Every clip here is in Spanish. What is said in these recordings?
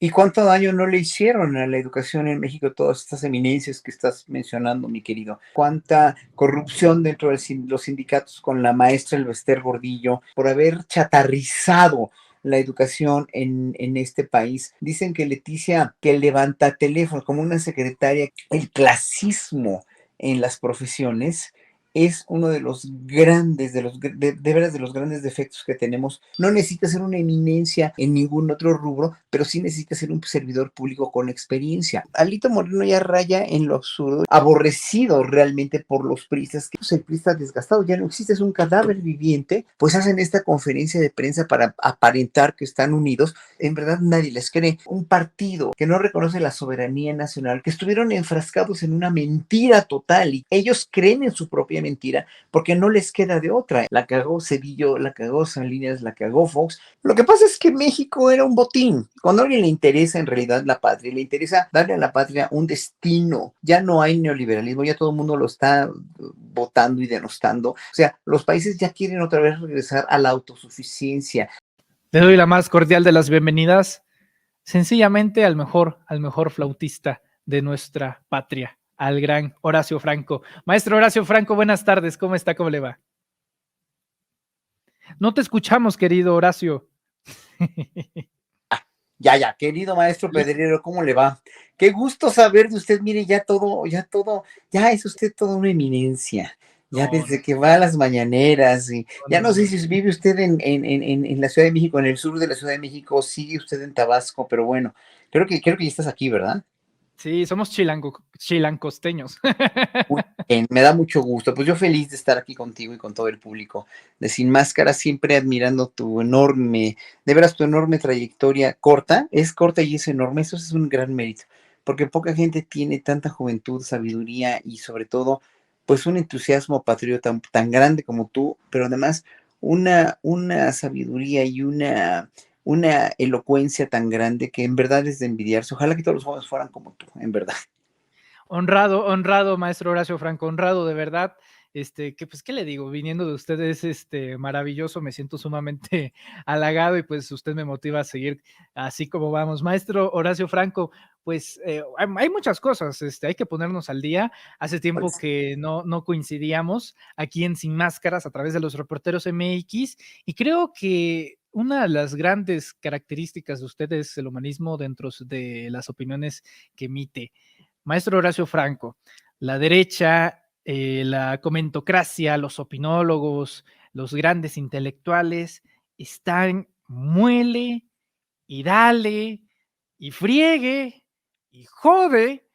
¿Y cuánto daño no le hicieron a la educación en México todas estas eminencias que estás mencionando, mi querido? ¿Cuánta corrupción dentro de los sindicatos con la maestra Elvester Gordillo por haber chatarrizado la educación en este país? Dicen que Leticia, que levanta teléfono como una secretaria, el clasismo en las profesiones es uno de los grandes, de veras de los grandes defectos que tenemos. No necesita ser una eminencia en ningún otro rubro, pero sí necesita ser un servidor público con experiencia. Alito Moreno ya raya en lo absurdo, aborrecido realmente por los priistas, que pues, el priista desgastado ya no existe, es un cadáver viviente, pues hacen esta conferencia de prensa para aparentar que están unidos. En verdad nadie les cree. Un partido que no reconoce la soberanía nacional, que estuvieron enfrascados en una mentira total y ellos creen en su propia mentira porque no les queda de otra. La cagó Cedillo, la cagó Salinas, la cagó Fox. Lo que pasa es que México era un botín. Cuando a alguien le interesa en realidad la patria, le interesa darle a la patria un destino. Ya no hay neoliberalismo, ya todo el mundo lo está votando y denostando. O sea, los países ya quieren otra vez regresar a la autosuficiencia. Le doy la más cordial de las bienvenidas, sencillamente al mejor flautista de nuestra patria, al gran Horacio Franco. Maestro Horacio Franco, buenas tardes, ¿cómo está? ¿Cómo le va? No te escuchamos, querido Horacio. Ya, querido maestro Pedrero, ¿cómo le va? Qué gusto saber de usted. Mire, ya es usted toda una eminencia. Ya No, desde que va a las mañaneras y ya no sé no. si vive usted en la Ciudad de México, en el sur de la Ciudad de México, o sigue usted en Tabasco, pero bueno, creo que ya estás aquí, ¿verdad? Sí, somos chilancosteños. Muy bien, me da mucho gusto. Pues yo feliz de estar aquí contigo y con todo el público de Sin Máscara, siempre admirando tu enorme, de veras tu enorme trayectoria corta, es corta y es enorme, eso es un gran mérito, porque poca gente tiene tanta juventud, sabiduría y sobre todo, pues un entusiasmo patriota tan grande como tú, pero además una sabiduría y una elocuencia tan grande que en verdad es de envidiarse. Ojalá que todos los jóvenes fueran como tú, en verdad. Honrado, honrado, maestro Horacio Franco, honrado de verdad. Que pues, ¿qué le digo? Viniendo de usted es maravilloso, me siento sumamente halagado y pues usted me motiva a seguir así como vamos. Maestro Horacio Franco, pues hay muchas cosas, hay que ponernos al día. Hace tiempo que no coincidíamos aquí en Sin Máscaras a través de los reporteros MX y creo que una de las grandes características de usted es el humanismo dentro de las opiniones que emite. Maestro Horacio Franco, la derecha, la comentocracia, los opinólogos, los grandes intelectuales están muele y dale y friegue y jode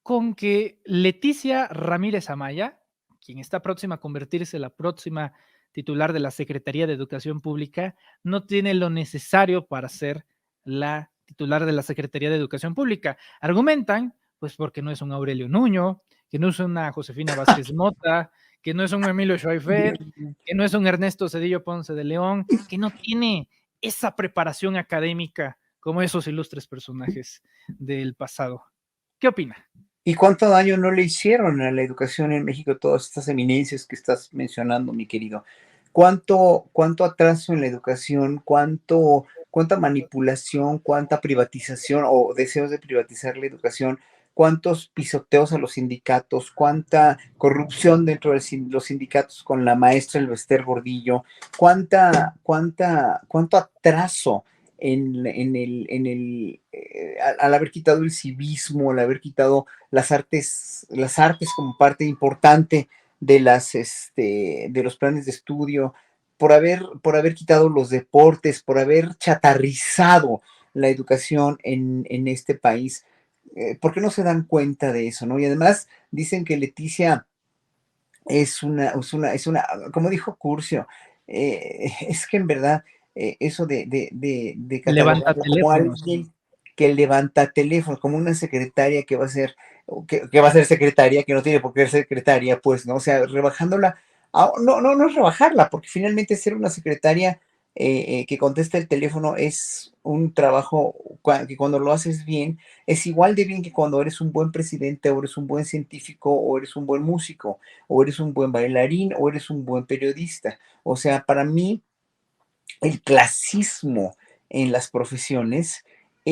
con que Leticia Ramírez Amaya, quien está próxima a convertirse en la próxima titular de la Secretaría de Educación Pública, no tiene lo necesario para ser la titular de la Secretaría de Educación Pública. Argumentan, pues porque no es un Aurelio Nuño, que no es una Josefina Vázquez Mota, que no es un Emilio Schweifer, que no es un Ernesto Cedillo Ponce de León, que no tiene esa preparación académica como esos ilustres personajes del pasado. ¿Qué opina? ¿Y cuánto daño no le hicieron a la educación en México todas estas eminencias que estás mencionando, mi querido? ¿Cuánto atraso en la educación? ¿Cuánta manipulación? ¿Cuánta privatización o deseos de privatizar la educación? ¿Cuántos pisoteos a los sindicatos? ¿Cuánta corrupción dentro de los sindicatos con la maestra Elvester Gordillo? ¿Cuánto atraso al haber quitado el civismo, al haber quitado las artes como parte importante de los planes de estudio, por haber quitado los deportes, por haber chatarrizado la educación en este país? ¿Por qué no se dan cuenta de eso, no? Y además dicen que Leticia como dijo Curcio, es que en verdad eso de Levanta catalogarla como teléfonos. alguien que levanta teléfonos, como una secretaria que va a ser, que va a ser secretaria, que no tiene por qué ser secretaria, pues, ¿no? O sea, rebajándola, no es rebajarla, porque finalmente ser una secretaria que contesta el teléfono es un trabajo que cuando lo haces bien, es igual de bien que cuando eres un buen presidente, o eres un buen científico, o eres un buen músico, o eres un buen bailarín, o eres un buen periodista. O sea, para mí, el clasismo en las profesiones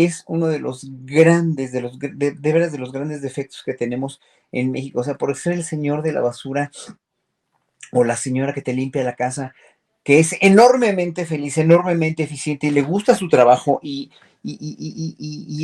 es uno de los grandes, de veras de los grandes defectos que tenemos en México. O sea, por ser el señor de la basura o la señora que te limpia la casa, que es enormemente feliz, enormemente eficiente y le gusta su trabajo y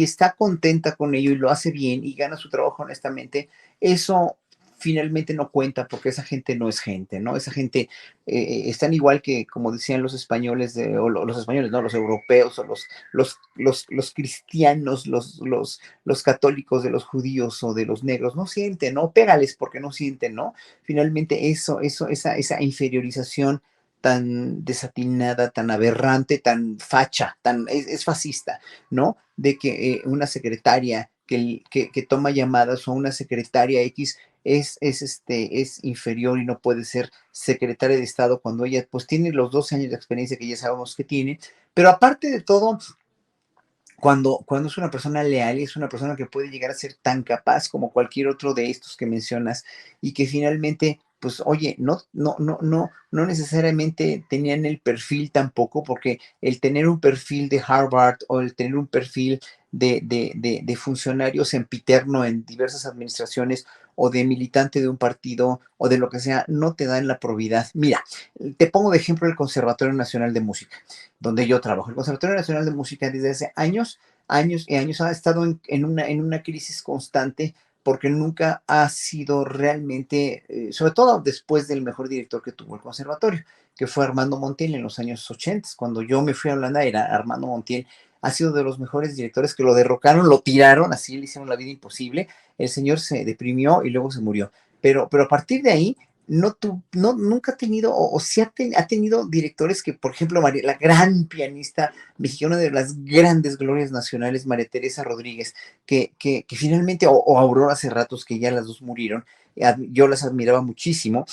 está contenta con ello y lo hace bien y gana su trabajo honestamente, eso finalmente no cuenta porque esa gente no es gente, ¿no? Esa gente están igual que, como decían los españoles, los españoles, no, los europeos o los cristianos, los católicos de los judíos o de los negros, no sienten, ¿no? Pégales porque no sienten, ¿no? Finalmente esa inferiorización tan desatinada, tan aberrante, tan facha, es fascista, ¿no? De que una secretaria que toma llamadas o una secretaria X es inferior y no puede ser secretaria de Estado cuando ella pues tiene los 12 años de experiencia que ya sabemos que tiene, pero aparte de todo, cuando es una persona leal y es una persona que puede llegar a ser tan capaz como cualquier otro de estos que mencionas y que finalmente, pues oye, no necesariamente tenían el perfil tampoco, porque el tener un perfil de Harvard o el tener un perfil de funcionario sempiterno en diversas administraciones o de militante de un partido o de lo que sea, no te dan la probidad. Mira, te pongo de ejemplo el Conservatorio Nacional de Música donde yo trabajo. El Conservatorio Nacional de Música desde hace años, años y años ha estado en una crisis constante porque nunca ha sido realmente, sobre todo después del mejor director que tuvo el conservatorio, que fue Armando Montiel en los años 80. Cuando yo me fui a Holanda era Armando Montiel, ha sido de los mejores directores que lo derrocaron, lo tiraron, así le hicieron la vida imposible, el señor se deprimió y luego se murió. Pero a partir de ahí nunca ha tenido, o sí ha tenido directores que, por ejemplo, la gran pianista mexicana, una de las grandes glorias nacionales, María Teresa Rodríguez, que finalmente, o Aurora Cerratos, que ya las dos murieron, yo las admiraba muchísimo,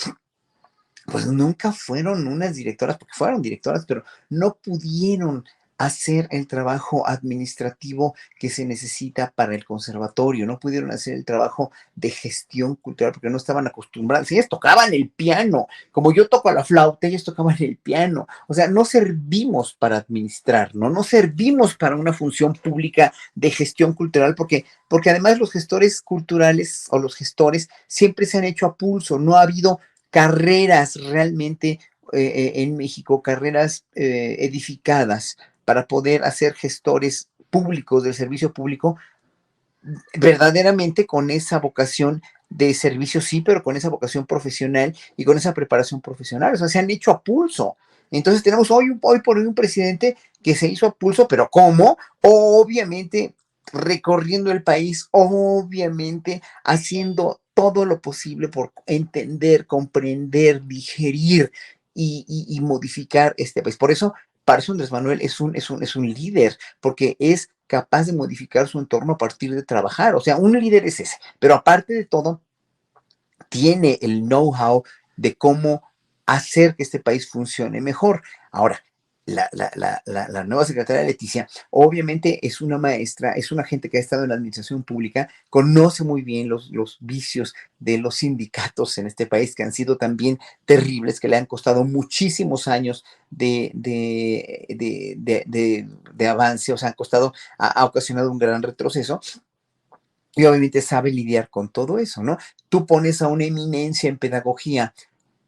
pues nunca fueron unas directoras, porque fueron directoras, pero no pudieron hacer el trabajo administrativo que se necesita para el conservatorio, no pudieron hacer el trabajo de gestión cultural porque no estaban acostumbrados. Ellas tocaban el piano, como yo toco la flauta, ellos tocaban el piano. O sea, no servimos para administrar, ¿no? No servimos para una función pública de gestión cultural porque además los gestores culturales o los gestores siempre se han hecho a pulso, no ha habido carreras realmente en México, carreras edificadas para poder hacer gestores públicos del servicio público, verdaderamente con esa vocación de servicio, sí, pero con esa vocación profesional y con esa preparación profesional. O sea, se han hecho a pulso. Entonces tenemos hoy por hoy un presidente que se hizo a pulso, pero ¿cómo? Obviamente recorriendo el país, obviamente haciendo todo lo posible por entender, comprender, digerir y modificar este país. Por eso Andrés Manuel es un líder, porque es capaz de modificar su entorno a partir de trabajar. O sea, un líder es ese, pero aparte de todo, tiene el know-how de cómo hacer que este país funcione mejor. Ahora, la nueva secretaria Leticia, obviamente es una maestra, es una gente que ha estado en la administración pública, conoce muy bien los vicios de los sindicatos en este país, que han sido también terribles, que le han costado muchísimos años de avance, o sea, ha ocasionado un gran retroceso, y obviamente sabe lidiar con todo eso, ¿no? Tú pones a una eminencia en pedagogía,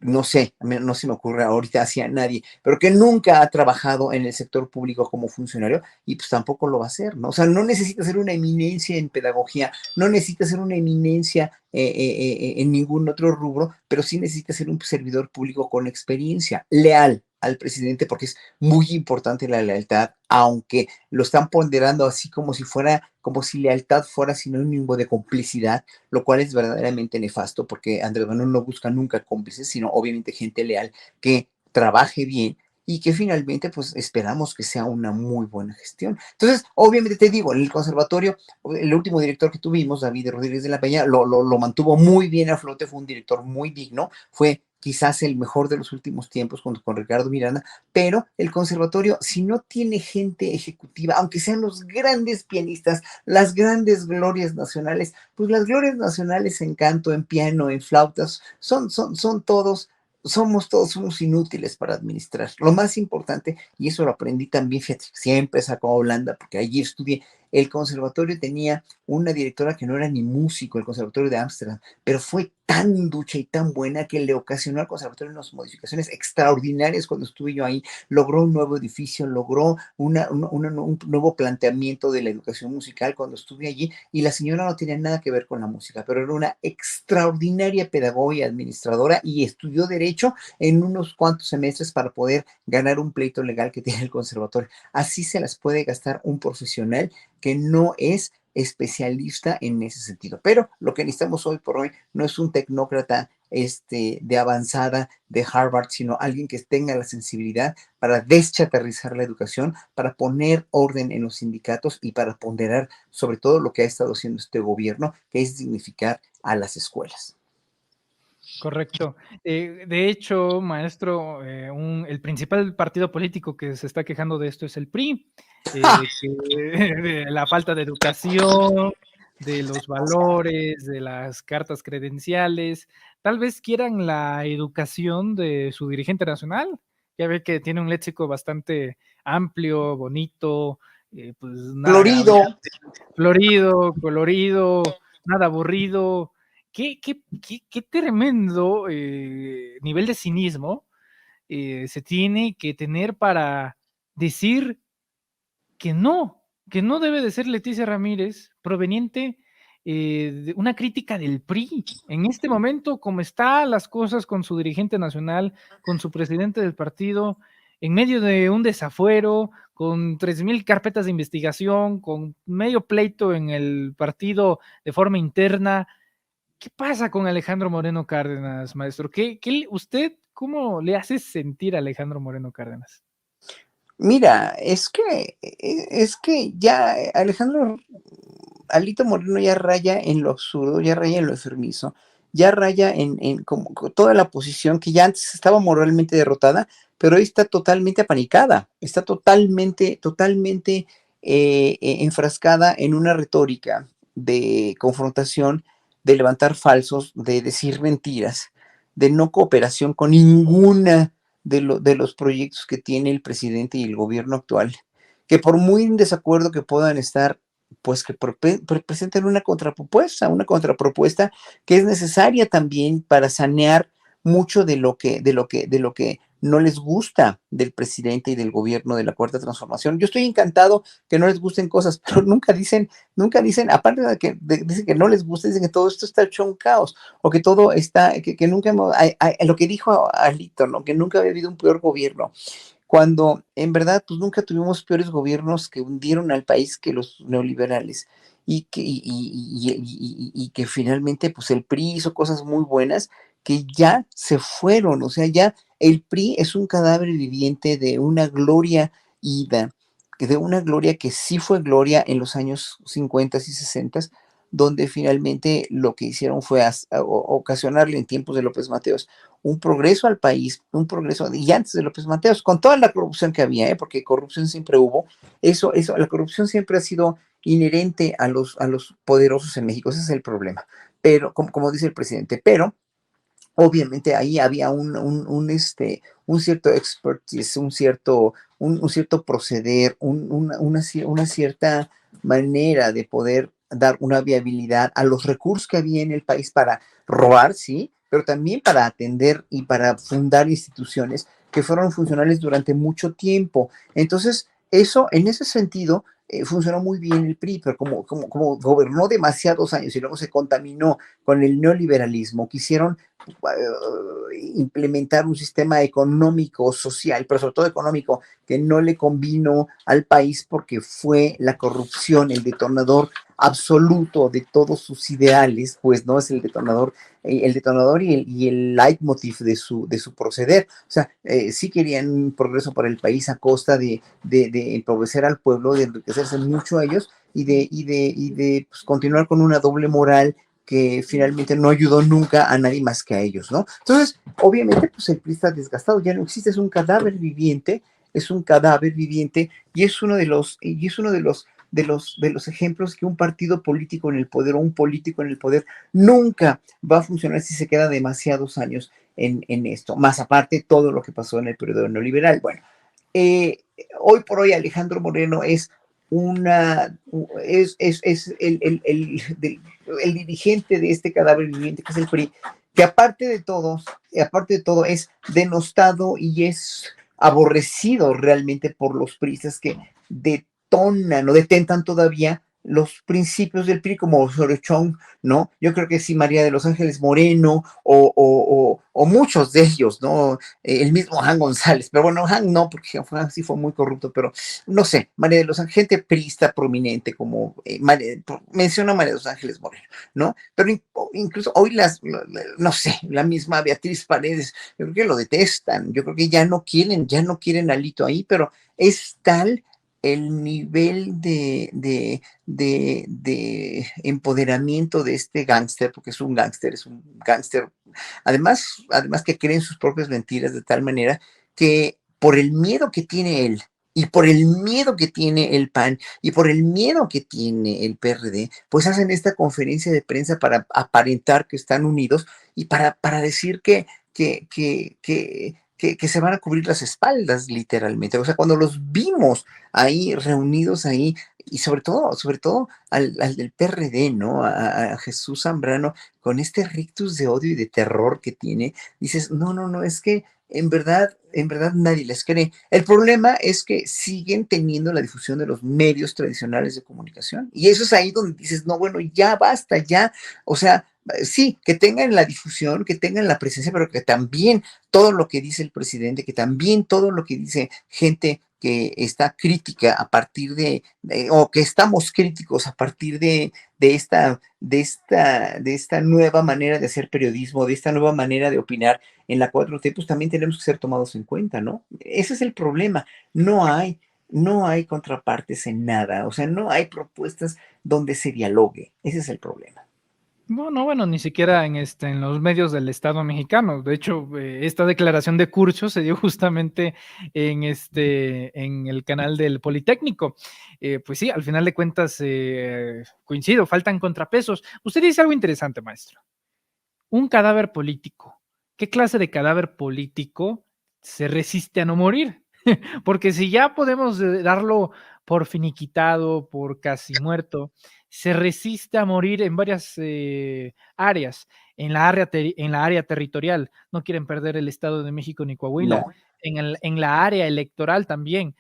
no sé, no se me ocurre ahorita hacia nadie, pero que nunca ha trabajado en el sector público como funcionario y pues tampoco lo va a hacer, ¿no? O sea, no necesita ser una eminencia en pedagogía, no necesita ser una eminencia en ningún otro rubro, pero sí necesita ser un servidor público con experiencia, leal al presidente, porque es muy importante la lealtad, aunque lo están ponderando así como si lealtad fuera sinónimo de complicidad, lo cual es verdaderamente nefasto porque Andrés Manuel no busca nunca cómplices, sino obviamente gente leal que trabaje bien y que finalmente pues esperamos que sea una muy buena gestión. Entonces, obviamente te digo, en el conservatorio, el último director que tuvimos, David Rodríguez de la Peña, lo mantuvo muy bien a flote, fue un director muy digno, fue quizás el mejor de los últimos tiempos junto con Ricardo Miranda, pero el conservatorio, si no tiene gente ejecutiva, aunque sean los grandes pianistas, las grandes glorias nacionales, pues las glorias nacionales en canto, en piano, en flautas, son todos, somos todos unos inútiles para administrar. Lo más importante, y eso lo aprendí también, fíjate, siempre saco a Holanda, porque allí estudié, El conservatorio tenía una directora que no era ni músico, el conservatorio de Ámsterdam, pero fue tan ducha y tan buena que le ocasionó al conservatorio unas modificaciones extraordinarias cuando estuve yo ahí. Logró un nuevo edificio, logró un nuevo planteamiento de la educación musical cuando estuve allí, y la señora no tenía nada que ver con la música, pero era una extraordinaria pedagoga y administradora, y estudió derecho en unos cuantos semestres para poder ganar un pleito legal que tiene el conservatorio. Así se las puede gastar un profesional que no es especialista en ese sentido. Pero lo que necesitamos hoy por hoy no es un tecnócrata de avanzada de Harvard, sino alguien que tenga la sensibilidad para deschatarrizar la educación, para poner orden en los sindicatos y para ponderar sobre todo lo que ha estado haciendo este gobierno, que es dignificar a las escuelas. Correcto. De hecho, maestro, el principal partido político que se está quejando de esto es el PRI, de la falta de educación, de los valores, de las cartas credenciales. Tal vez quieran la educación de su dirigente nacional. Ya ve que tiene un léxico bastante amplio, bonito, pues nada Florido. florido, colorido, nada aburrido. Qué tremendo nivel de cinismo se tiene que tener para decir que no debe de ser Leticia Ramírez proveniente de una crítica del PRI. En este momento, como están las cosas con su dirigente nacional, con su presidente del partido, en medio de un desafuero, con 3,000 carpetas de investigación, con medio pleito en el partido de forma interna. ¿Qué pasa con Alejandro Moreno Cárdenas, maestro? ¿Usted cómo le hace sentir a Alejandro Moreno Cárdenas? Mira, es que ya Alejandro Alito Moreno ya raya en lo absurdo, ya raya en lo enfermizo, ya raya en como toda la posición que ya antes estaba moralmente derrotada, pero hoy está totalmente apanicada, está totalmente enfrascada en una retórica de confrontación, de levantar falsos, de decir mentiras, de no cooperación con ninguna de los proyectos que tiene el presidente y el gobierno actual, que por muy en desacuerdo que puedan estar, pues que presenten una contrapropuesta que es necesaria también para sanear mucho de lo que no les gusta del presidente y del gobierno de la Cuarta Transformación. Yo estoy encantado que no les gusten cosas, pero nunca dicen, aparte de que dicen que no les gusta, dicen que todo esto está hecho un caos, o que todo está, que nunca lo que dijo Alito, ¿no? Que nunca había habido un peor gobierno, cuando en verdad pues nunca tuvimos peores gobiernos que hundieron al país que los neoliberales, y que finalmente pues el PRI hizo cosas muy buenas que ya se fueron. O sea, ya el PRI es un cadáver viviente de una gloria ida, de una gloria que sí fue gloria en los años 50 y 60, donde finalmente lo que hicieron fue ocasionarle en tiempos de López Mateos un progreso al país, un progreso, y antes de López Mateos, con toda la corrupción que había, porque corrupción siempre hubo, la corrupción siempre ha sido inherente a los poderosos en México, ese es el problema, pero como dice el presidente, pero obviamente ahí había un cierto expertise, un cierto proceder, una cierta manera de poder dar una viabilidad a los recursos que había en el país para robar, sí, pero también para atender y para fundar instituciones que fueron funcionales durante mucho tiempo. Entonces, eso, en ese sentido, funcionó muy bien el PRI, pero como gobernó demasiados años y luego se contaminó con el neoliberalismo, quisieron implementar un sistema económico, social, pero sobre todo económico, que no le convino al país, porque fue la corrupción el detonador absoluto de todos sus ideales, pues no es el detonador y el leitmotiv de su proceder. O sea, sí querían un progreso para el país a costa de empobrecer al pueblo, de enriquecerse mucho a ellos y de pues, continuar con una doble moral que finalmente no ayudó nunca a nadie más que a ellos, ¿no? Entonces, obviamente, pues el PRI está desgastado, ya no existe, es un cadáver viviente, y es uno de los ejemplos que un partido político en el poder o un político en el poder nunca va a funcionar si se queda demasiados años en esto, más aparte todo lo que pasó en el periodo neoliberal. Bueno, eh, hoy por hoy Alejandro Moreno es es el dirigente de este cadáver viviente que es el PRI, que aparte de todo es denostado y es aborrecido realmente por los priistas que detonan o detentan todavía los principios del PRI como Sorochón, ¿no? Yo creo que sí, María de los Ángeles Moreno o muchos de ellos, ¿no? El mismo Han González, pero bueno, Han no, porque Han sí fue muy corrupto, pero no sé, María de los Ángeles, gente priista prominente como menciona a María de los Ángeles Moreno, ¿no? Pero incluso hoy no sé, la misma Beatriz Paredes, yo creo que lo detestan, yo creo que ya no quieren a Alito ahí, pero es tal el nivel de empoderamiento de este gángster, porque es un gángster, además que cree en sus propias mentiras de tal manera que por el miedo que tiene él, y por el miedo que tiene el PAN, y por el miedo que tiene el PRD, pues hacen esta conferencia de prensa para aparentar que están unidos y para decir que se van a cubrir las espaldas, literalmente. O sea, cuando los vimos ahí reunidos ahí, y sobre todo al del PRD, ¿no? A Jesús Zambrano, con este rictus de odio y de terror que tiene, dices, no, es que en verdad nadie les cree. El problema es que siguen teniendo la difusión de los medios tradicionales de comunicación. Y eso es ahí donde dices, no, bueno, ya basta, ya. O sea, sí, que tengan la difusión, que tengan la presencia, pero que también todo lo que dice el presidente, que también todo lo que dice gente que está crítica a partir o que estamos críticos a partir de esta nueva manera de hacer periodismo, de esta nueva manera de opinar en la 4T, pues también tenemos que ser tomados en cuenta, ¿no? Ese es el problema. No hay contrapartes en nada, o sea, no hay propuestas donde se dialogue. Ese es el problema. Bueno, ni siquiera en los medios del Estado mexicano. De hecho, esta declaración de Curcio se dio justamente en el canal del Politécnico. Pues sí, al final de cuentas, coincido, faltan contrapesos. Usted dice algo interesante, maestro. Un cadáver político. ¿Qué clase de cadáver político se resiste a no morir? Porque si ya podemos darlo por finiquitado, por casi muerto, se resiste a morir en varias áreas, en la área territorial. No quieren perder el Estado de México ni Coahuila. No, En la área electoral también.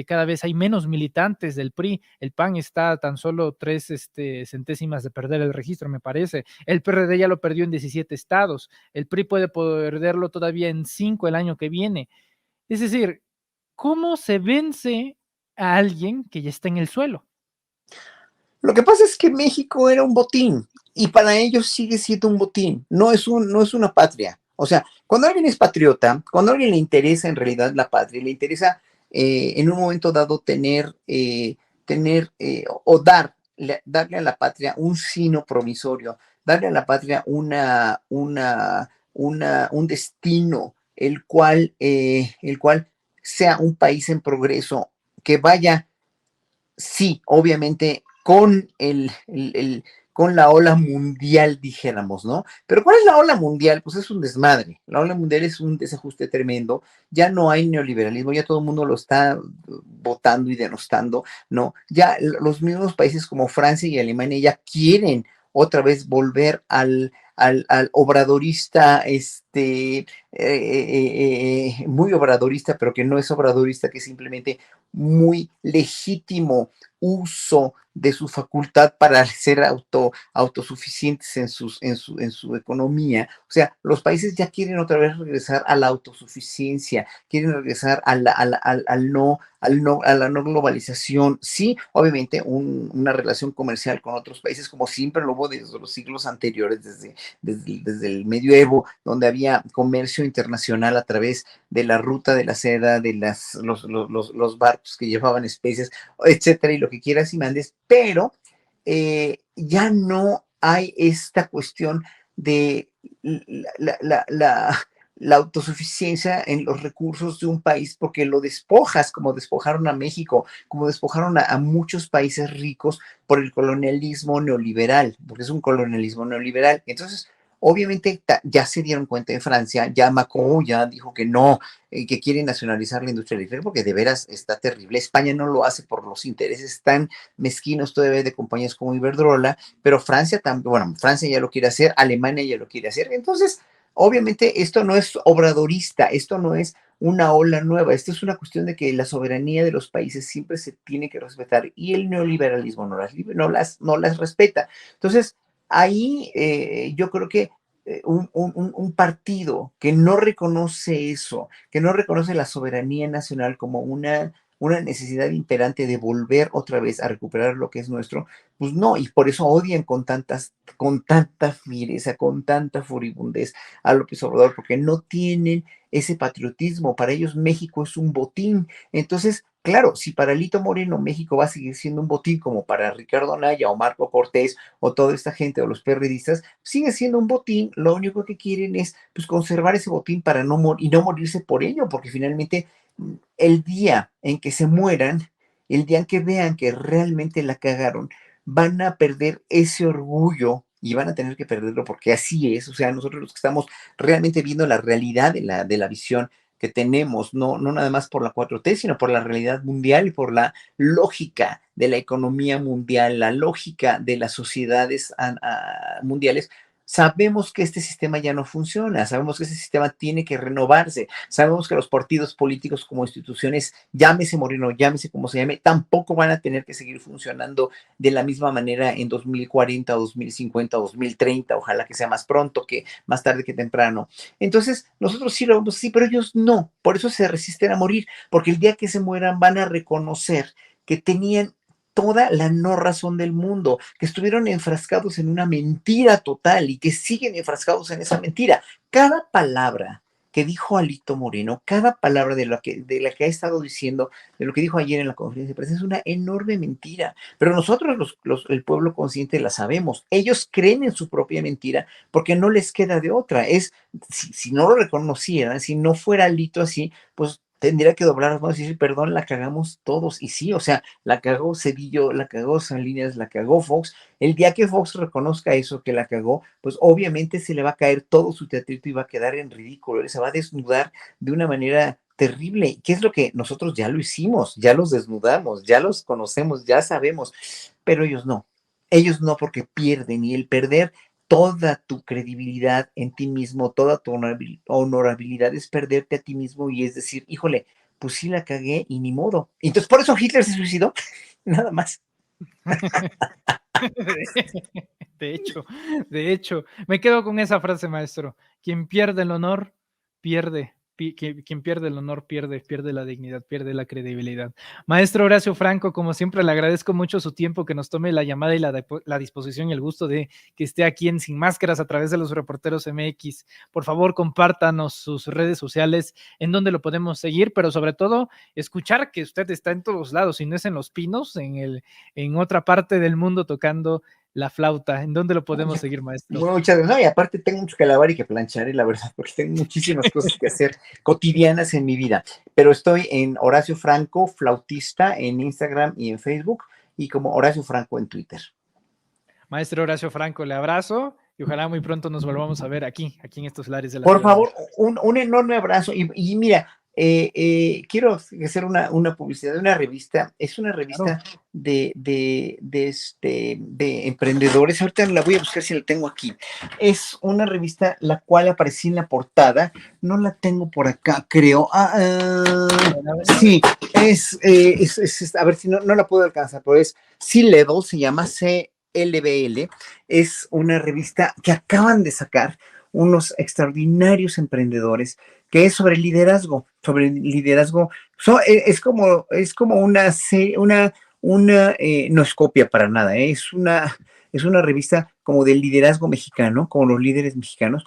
Cada vez hay menos militantes del PRI. El PAN está a tan solo 3 centésimas de perder el registro, me parece. El PRD ya lo perdió en 17 estados. El PRI puede perderlo todavía en 5 el año que viene. Es decir, ¿cómo se vence a alguien que ya está en el suelo? lo que pasa es que México era un botín y para ellos sigue siendo un botín, no es una patria. O sea, cuando alguien es patriota, cuando a alguien le interesa en realidad la patria, le interesa en un momento dado o darle a la patria un sino promisorio, darle a la patria un destino, el cual sea un país en progreso, que vaya, sí, obviamente con la ola mundial, dijéramos, ¿no? Pero ¿cuál es la ola mundial? Pues es un desmadre. La ola mundial es un desajuste tremendo. Ya no hay neoliberalismo, ya todo el mundo lo está votando y denostando, ¿no? Ya los mismos países como Francia y Alemania ya quieren otra vez volver al obradorista, muy obradorista, pero que no es obradorista, que es simplemente muy legítimo uso de su facultad para ser autosuficientes en su economía. O sea, los países ya quieren otra vez regresar a la autosuficiencia, quieren regresar a la no globalización. Sí, obviamente una relación comercial con otros países, como siempre lo hubo desde los siglos anteriores, desde el medioevo, donde había comercio internacional a través de la ruta de la seda, de los barcos que llevaban especies, etcétera, y lo que quieras y mandes, pero ya no hay esta cuestión de la, la, la, la autosuficiencia en los recursos de un país, porque lo despojas, como despojaron a México, como despojaron a muchos países ricos por el colonialismo neoliberal, porque es un colonialismo neoliberal. Entonces, obviamente ya se dieron cuenta en Francia, ya Macron ya dijo que no, que quiere nacionalizar la industria eléctrica porque de veras está terrible. España no lo hace por los intereses tan mezquinos todavía de compañías como Iberdrola, pero Francia también, bueno, Francia ya lo quiere hacer, Alemania ya lo quiere hacer. Entonces, obviamente esto no es obradorista, esto no es una ola nueva, esto es una cuestión de que la soberanía de los países siempre se tiene que respetar y el neoliberalismo no las respeta. Entonces, ahí yo creo que un partido que no reconoce eso, que no reconoce la soberanía nacional como una necesidad imperante de volver otra vez a recuperar lo que es nuestro, pues no, y por eso odian con tanta fiereza, con tanta furibundez a López Obrador, porque no tienen ese patriotismo. Para ellos México es un botín. Entonces, claro, si para Lito Moreno México va a seguir siendo un botín como para Ricardo Anaya o Marco Cortés o toda esta gente o los perredistas, sigue siendo un botín. Lo único que quieren es pues conservar ese botín para y no morirse por ello, porque finalmente el día en que se mueran, el día en que vean que realmente la cagaron, van a perder ese orgullo y van a tener que perderlo porque así es. O sea, nosotros los que estamos realmente viendo la realidad de la visión que tenemos, no nada más por la 4T, sino por la realidad mundial y por la lógica de la economía mundial, la lógica de las sociedades mundiales. Sabemos que este sistema ya no funciona, sabemos que este sistema tiene que renovarse, sabemos que los partidos políticos como instituciones, llámese Moreno, llámese como se llame, tampoco van a tener que seguir funcionando de la misma manera en 2040, 2050, 2030, ojalá que sea más pronto que más tarde que temprano. Entonces, nosotros sí lo vemos así, pero ellos no, por eso se resisten a morir, porque el día que se mueran van a reconocer que tenían toda la no razón del mundo, que estuvieron enfrascados en una mentira total y que siguen enfrascados en esa mentira. Cada palabra que dijo Alito Moreno, cada palabra de la que ha estado diciendo, de lo que dijo ayer en la conferencia de prensa, es una enorme mentira. Pero nosotros, el pueblo consciente, la sabemos. Ellos creen en su propia mentira porque no les queda de otra. Si no lo reconocieran, si no fuera Alito así, pues tendría que doblar las manos y decir, perdón, la cagamos todos. Y sí, o sea, la cagó Cedillo, la cagó Salinas, la cagó Fox. El día que Fox reconozca eso, que la cagó, pues obviamente se le va a caer todo su teatrito y va a quedar en ridículo. Él se va a desnudar de una manera terrible. ¿Qué es lo que nosotros ya lo hicimos? Ya los desnudamos, ya los conocemos, ya sabemos, pero ellos no. Ellos no porque pierden y el perder toda tu credibilidad en ti mismo, toda tu honorabilidad es perderte a ti mismo y es decir, híjole, pues sí la cagué y ni modo. Entonces, por eso Hitler se suicidó, nada más. De hecho, de hecho, me quedo con esa frase, maestro. Quien pierde el honor, pierde. Quien pierde el honor, pierde la dignidad, pierde la credibilidad. Maestro Horacio Franco, como siempre, le agradezco mucho su tiempo, que nos tome la llamada y la disposición y el gusto de que esté aquí en Sin Máscaras a través de los Reporteros MX. Por favor, compártanos sus redes sociales, en donde lo podemos seguir, pero sobre todo, escuchar que usted está en todos lados, y no es en Los Pinos, en otra parte del mundo tocando la flauta. ¿En dónde lo podemos seguir, maestro? Muchas gracias. No, y aparte tengo mucho que lavar y que planchar, la verdad, porque tengo muchísimas cosas que hacer cotidianas en mi vida. Pero estoy en Horacio Franco, flautista, en Instagram y en Facebook, y como Horacio Franco en Twitter. Maestro Horacio Franco, le abrazo y ojalá muy pronto nos volvamos a ver aquí en estos lares de la Por Ciudad de favor, México. un enorme abrazo. Y mira, quiero hacer una publicidad de una revista. Es una Claro. revista de emprendedores. Ahorita la voy a buscar si la tengo aquí. Es una revista la cual aparecí en la portada. No la tengo por acá, creo. A ver. Sí, a ver si no la puedo alcanzar, pero es C-Level, se llama CLBL. Es una revista que acaban de sacar unos extraordinarios emprendedores, que es sobre liderazgo. Es como una serie, no es copia para nada, es una revista como del liderazgo mexicano, como los líderes mexicanos,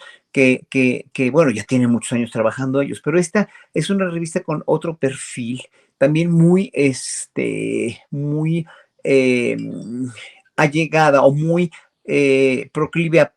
bueno, ya tienen muchos años trabajando ellos, pero esta es una revista con otro perfil, también muy eh, allegada o muy proclive a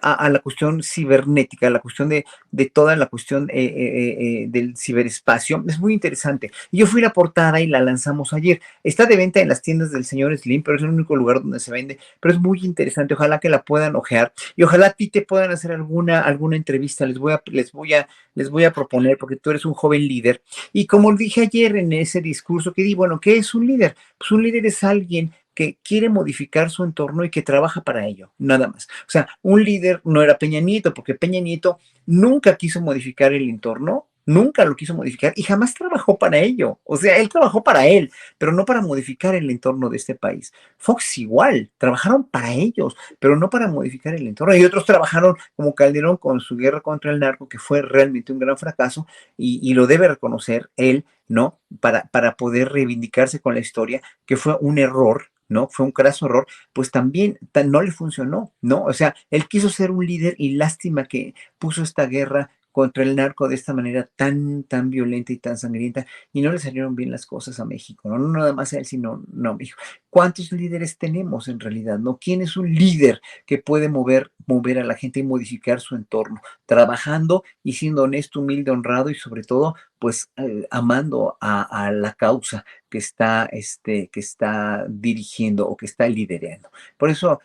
a la cuestión cibernética, a la cuestión de toda la cuestión del ciberespacio. Es muy interesante. Y yo fui la portada y la lanzamos ayer. Está de venta en las tiendas del señor Slim, pero es el único lugar donde se vende. Pero es muy interesante. Ojalá que la puedan ojear y ojalá a ti te puedan hacer alguna entrevista. Les voy a proponer, porque tú eres un joven líder. Y como dije ayer en ese discurso que di, bueno, ¿qué es un líder? Pues un líder es alguien que quiere modificar su entorno y que trabaja para ello, nada más. O sea, un líder no era Peña Nieto, porque Peña Nieto nunca quiso modificar el entorno, nunca lo quiso modificar y jamás trabajó para ello. O sea, él trabajó para él, pero no para modificar el entorno de este país. Fox igual, trabajaron para ellos, pero no para modificar el entorno. Y otros trabajaron como Calderón con su guerra contra el narco, que fue realmente un gran fracaso y lo debe reconocer él, ¿no? Para poder reivindicarse con la historia, que fue un error, ¿no? Fue un craso error, pues también no le funcionó, ¿no? O sea, él quiso ser un líder y lástima que puso esta guerra contra el narco de esta manera tan violenta y tan sangrienta, y no le salieron bien las cosas a México, no, no nada más a él, sino no, a México. ¿Cuántos líderes tenemos en realidad, no? ¿Quién es un líder que puede mover a la gente y modificar su entorno? Trabajando y siendo honesto, humilde, honrado y sobre todo, pues amando a la causa que está dirigiendo o que está liderando. Por eso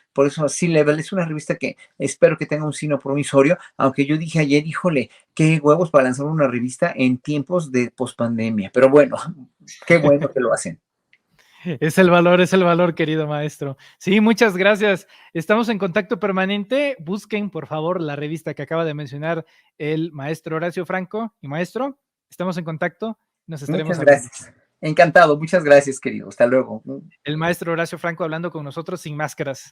C-Level es una revista que espero que tenga un signo promisorio, aunque yo dije ayer, híjole, qué huevos para lanzar una revista en tiempos de pospandemia, pero bueno, qué bueno que lo hacen. Es el valor, querido maestro. Sí, muchas gracias. Estamos en contacto permanente. Busquen, por favor, la revista que acaba de mencionar el maestro Horacio Franco. Y maestro, estamos en contacto. Nos estaremos Muchas hablando. gracias. Encantado, muchas gracias, querido. Hasta luego. El maestro Horacio Franco hablando con nosotros sin máscaras.